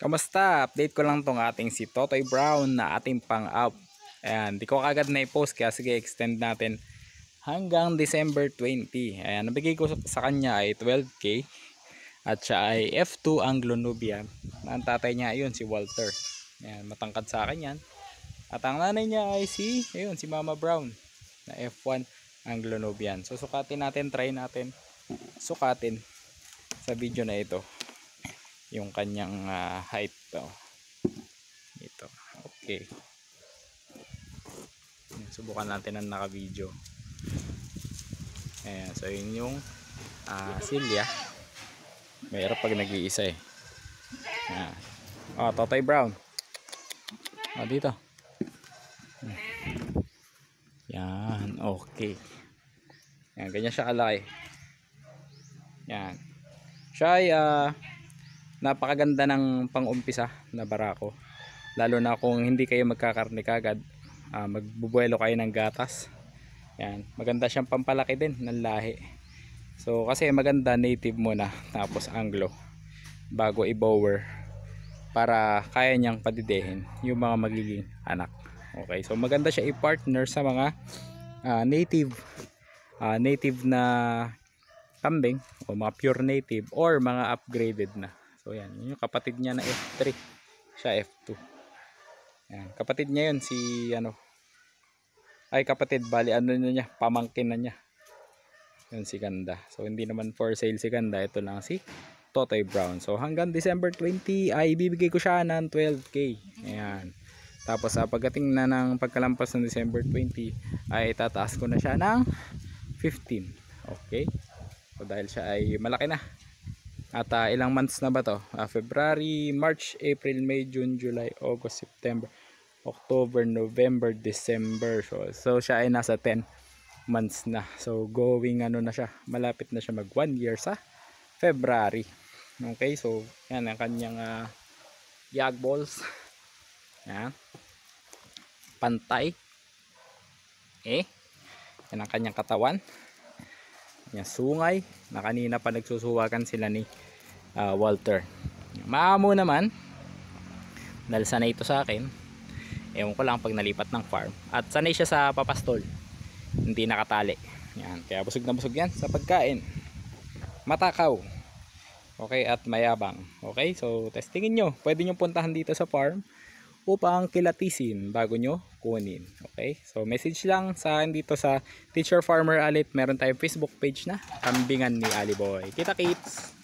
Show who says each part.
Speaker 1: Kamusta? Update ko lang tong ating si Totoy Brown na ating pang-up. Ayan, di ko kagad na i-post kaya sige extend natin hanggang December 20. Ayan, nabigay ko sa kanya ay 12K at siya ay F2 Anglo-Nubian. Ang tatay niya ayun si Walter. Ayan, matangkad sa akin yan. At ang nanay niya ay si Mama Brown na F1 Anglo-Nubian. So sukatin natin, try natin sukatin sa video na ito yung kanyang height to. Ito. Okay. Subukan natin ang naka-video. Ayan, so yun yung silya. Mahirap pag nag-iisa eh. Ayan. Oh, Totoy Brown. Oh, dito. Yan, okay. Yan, ganyan siya kalaki. Yan. Siya ay napakaganda ng pang-umpisa na barako. Lalo na kung hindi kayo magkakarne kagad, magbubuelo kayo ng gatas. Yan, maganda siyang pampalaki din ng lahi. So kasi maganda native muna tapos Anglo bago i-bower para kaya niyang padidehin yung mga magiging anak. Okay, so maganda siya i-partner sa mga native na kambing o mga pure native or mga upgraded na. So yan, yun yung kapatid niya na F3, siya F2. Yan, kapatid niya yun si kapatid bali niya, pamangkin na niya. Yun si Ganda. So hindi naman for sale si Ganda, ito lang si Totoy Brown. So hanggang December 20 ay ibibigay ko siya ng 12K. Ayan. Tapos pagdating na ng pagkalampas ng December 20 ay tataas ko na siya ng 15. Okay? So dahil siya ay malaki na. At ilang months na ba to? February, March, April, May, June, July, August, September, October, November, December. So siya ay nasa 10 months na. So going na siya. Malapit na siya mag 1 year sa February. Okay, so yan ang kanyang yag balls. Yan. Pantay. Yan ang kanyang katawan. Yan, sungay na kanina pa nagsusuwakan sila ni Walter. Maamo naman dahil sanay ito sa akin, ewan ko lang pag nalipat ng farm at sanay siya sa papastol, hindi nakatali. Yan, kaya busog na busog yan sa pagkain, matakaw, okay, at mayabang. Okay, so testingin nyo, pwede nyo puntahan dito sa farm upang kilatisin bago nyo kunin. Okay, so message lang sa akin dito sa Teacher Farmer Alit. Meron tayong Facebook page na Kambingan ni Ali Boy. Kita kits!